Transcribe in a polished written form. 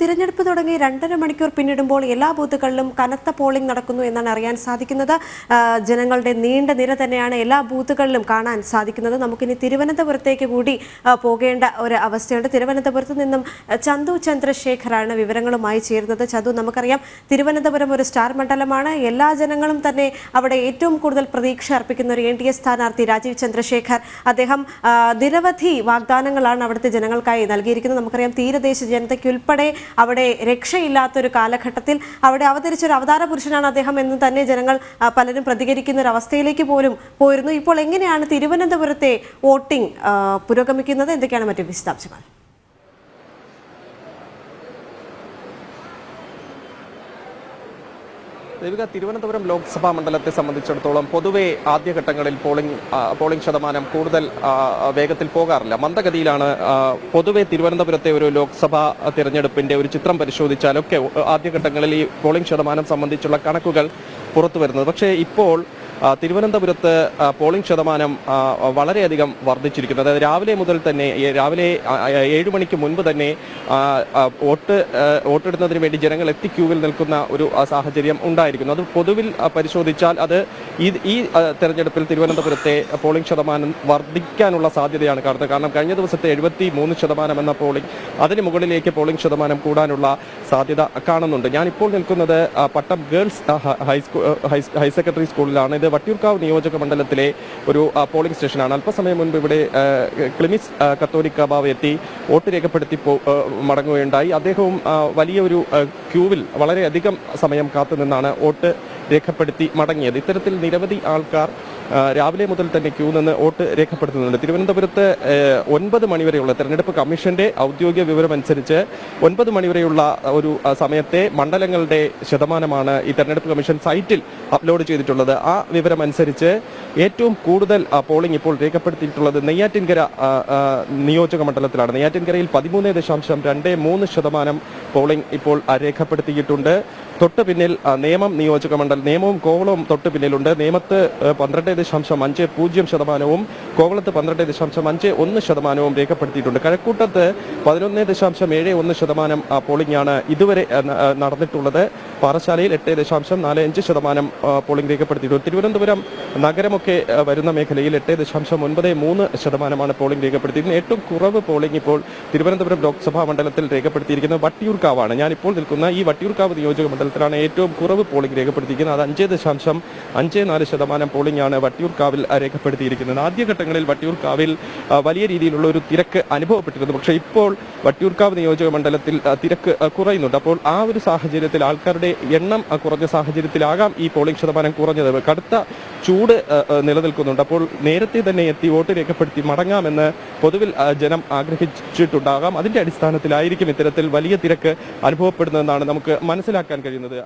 തിരഞ്ഞെടുപ്പ് തുടങ്ങി 2.5 മണിക്കൂർ പിന്നിടുമ്പോൾ എല്ലാ ബൂത്തുകളിലും കനത്ത പോളിംഗ് നടക്കുന്നു എന്നാണ് അറിയാൻ സാധിക്കുന്നത്. ജനങ്ങളുടെ നീണ്ട നിര തന്നെയാണ് എല്ലാ ബൂത്തുകളിലും കാണാൻ സാധിക്കുന്നത്. നമുക്കിനി തിരുവനന്തപുരത്തേക്ക് കൂടി പോകേണ്ട ഒരു അവസ്ഥയുണ്ട്. തിരുവനന്തപുരത്ത് നിന്നും ചന്തു ചന്ദ്രശേഖറാണ് വിവരങ്ങളുമായി ചേരുന്നത്. ചന്തു, നമുക്കറിയാം തിരുവനന്തപുരം ഒരു സ്റ്റാർ മണ്ഡലമാണ്. എല്ലാ ജനങ്ങളും തന്നെ അവിടെ ഏറ്റവും കൂടുതൽ പ്രതീക്ഷ അർപ്പിക്കുന്ന ഒരു NDA സ്ഥാനാർത്ഥി രാജീവ് ചന്ദ്രശേഖർ. അദ്ദേഹം നിരവധി വാഗ്ദാനങ്ങളാണ് അവിടുത്തെ ജനങ്ങൾക്കായി നൽകിയിരിക്കുന്നത്. നമുക്കറിയാം തീരദേശ ജനതയ്ക്കുൾപ്പെടെ അവിടെ രക്ഷയില്ലാത്തൊരു കാലഘട്ടത്തിൽ അവിടെ അവതരിച്ചൊരു അവതാര പുരുഷനാണ് അദ്ദേഹം എന്ന് തന്നെ ജനങ്ങൾ പലരും പ്രതികരിക്കുന്ന ഒരു അവസ്ഥയിലേക്ക് പോലും പോയിരുന്നു. ഇപ്പോൾ എങ്ങനെയാണ് തിരുവനന്തപുരത്തെ വോട്ടിംഗ് പുരോഗമിക്കുന്നത്? എന്തൊക്കെയാണ് മറ്റു വിശദാംശങ്ങൾ? ദേവിക, തിരുവനന്തപുരം ലോക്സഭാ മണ്ഡലത്തെ സംബന്ധിച്ചിടത്തോളം പൊതുവെ ആദ്യഘട്ടങ്ങളിൽ പോളിംഗ് ശതമാനം കൂടുതൽ വേഗത്തിൽ പോകാറില്ല. മന്ദഗതിയിലാണ് പൊതുവെ തിരുവനന്തപുരത്തെ ഒരു ലോക്സഭാ തിരഞ്ഞെടുപ്പിന്റെ ഒരു ചിത്രം പരിശോധിച്ചാലൊക്കെ ആദ്യഘട്ടങ്ങളിൽ ഈ പോളിംഗ് ശതമാനം സംബന്ധിച്ചുള്ള കണക്കുകൾ പുറത്തു വരുന്നത്. പക്ഷേ ഇപ്പോൾ തിരുവനന്തപുരത്ത് പോളിംഗ് ശതമാനം വളരെയധികം വർദ്ധിച്ചിരിക്കുന്നു. അതായത് രാവിലെ മുതൽ തന്നെ, രാവിലെ 7 മണിക്ക് മുൻപ് തന്നെ വോട്ടിടുന്നതിന് വേണ്ടി ജനങ്ങൾ എത്തി ക്യൂവിൽ നിൽക്കുന്ന ഒരു സാഹചര്യം ഉണ്ടായിരിക്കുന്നു. അത് പൊതുവിൽ പരിശോധിച്ചാൽ അത് ഈ തെരഞ്ഞെടുപ്പിൽ തിരുവനന്തപുരത്തെ പോളിംഗ് ശതമാനം വർദ്ധിക്കാനുള്ള സാധ്യതയാണ് കാണുന്നത്. കാരണം കഴിഞ്ഞ ദിവസത്തെ 73% എന്ന പോളിംഗ്, അതിന് മുകളിലേക്ക് പോളിംഗ് ശതമാനം കൂടാനുള്ള സാധ്യത കാണുന്നുണ്ട്. ഞാനിപ്പോൾ നിൽക്കുന്നത് പട്ടം ഗേൾസ് ഹയർ സെക്കൻഡറി സ്കൂളിലാണ്. ഇത് വട്ടിയൂർക്കാവ് നിയോജക മണ്ഡലത്തിലെ ഒരു പോളിംഗ് സ്റ്റേഷനാണ്. അല്പസമയം മുൻപ് ഇവിടെ ക്ലിമിസ് കത്തോലിക്ക ബാവ എത്തി വോട്ട് രേഖപ്പെടുത്തി മടങ്ങുകയുണ്ടായി. അദ്ദേഹവും വലിയൊരു ക്യൂവിൽ വളരെയധികം സമയം കാത്തുനിന്നാണ് വോട്ട് രേഖപ്പെടുത്തി മടങ്ങിയത്. ഇത്തരത്തിൽ നിരവധി ആൾക്കാർ രാവിലെ മുതൽ തന്നെ ക്യൂ നിന്ന് വോട്ട് രേഖപ്പെടുത്തുന്നുണ്ട്. തിരുവനന്തപുരത്ത് 9 മണിവരെയുള്ള തെരഞ്ഞെടുപ്പ് കമ്മീഷന്റെ ഔദ്യോഗിക വിവരം അനുസരിച്ച് 9 മണിവരെയുള്ള ഒരു സമയത്തെ മണ്ഡലങ്ങളുടെ ശതമാനമാണ് ഈ തെരഞ്ഞെടുപ്പ് കമ്മീഷൻ സൈറ്റിൽ അപ്ലോഡ് ചെയ്തിട്ടുള്ളത്. ആ വിവരം അനുസരിച്ച് ഏറ്റവും കൂടുതൽ പോളിംഗ് ഇപ്പോൾ രേഖപ്പെടുത്തിയിട്ടുള്ളത് നെയ്യാറ്റിൻകര നിയോജക മണ്ഡലത്തിലാണ്. നെയ്യാറ്റിൻകരയിൽ 13.23% പോളിംഗ് ഇപ്പോൾ രേഖപ്പെടുത്തിയിട്ടുണ്ട്. തൊട്ട് പിന്നിൽ നേമം നിയോജക മണ്ഡലം, നേമവും കോവളവും തൊട്ട് പിന്നിലുണ്ട്. നേമത്ത് 12.50%, കോവളത്ത് 12.51% രേഖപ്പെടുത്തിയിട്ടുണ്ട്. കഴക്കൂട്ടത്ത് 11.71% പോളിംഗാണ് ഇതുവരെ നടന്നിട്ടുള്ളത്. പാറശാലയിൽ 8.45% പോളിംഗ് രേഖപ്പെടുത്തിയിട്ടുണ്ട്. തിരുവനന്തപുരം നഗരമൊക്കെ വരുന്ന മേഖലയിൽ 8.93% പോളിംഗ് രേഖപ്പെടുത്തിയിരിക്കുന്നത്. ഏറ്റവും കുറവ് പോളിംഗ് ഇപ്പോൾ തിരുവനന്തപുരം ലോക്സഭാ മണ്ഡലത്തിൽ രേഖപ്പെടുത്തിയിരിക്കുന്നത് വട്ടിയൂർക്കാവാണ്. ഞാനിപ്പോൾ നിൽക്കുന്ന ഈ വട്ടിയൂർക്കാവ് നിയോജക മണ്ഡലത്തിലാണ് ഏറ്റവും കുറവ് പോളിംഗ് രേഖപ്പെടുത്തിയിരിക്കുന്നത്. അത് 5.54% പോളിംഗ് ആണ് വട്ടിയൂർക്കാവിൽ രേഖപ്പെടുത്തിയിരിക്കുന്നത്. ആദ്യഘട്ടങ്ങളിൽ വട്ടിയൂർക്കാവിൽ വലിയ രീതിയിലുള്ള ഒരു തിരക്ക് അനുഭവപ്പെട്ടിരുന്നു. പക്ഷേ ഇപ്പോൾ വട്ടിയൂർക്കാവ് നിയോജക മണ്ഡലത്തിൽ തിരക്ക് കുറയുന്നുണ്ട്. അപ്പോൾ ആ ഒരു സാഹചര്യത്തിൽ, ആൾക്കാരുടെ എണ്ണം കുറഞ്ഞ സാഹചര്യത്തിലാകാം ഈ പോളിംഗ് ശതമാനം കുറഞ്ഞത്. കടുത്ത ചൂട് നിലനിൽക്കുന്നുണ്ട്. അപ്പോൾ നേരത്തെ തന്നെ എത്തി വോട്ട് രേഖപ്പെടുത്തി മടങ്ങാമെന്ന് പൊതുവിൽ ജനം ആഗ്രഹിച്ചിട്ടുണ്ടാകാം. അതിന്റെ അടിസ്ഥാനത്തിലായിരിക്കും ഇത്തരത്തിൽ വലിയ തിരക്ക് അനുഭവപ്പെടുന്നതെന്നാണ് നമുക്ക് മനസ്സിലാക്കാൻ കഴിയുന്നത്.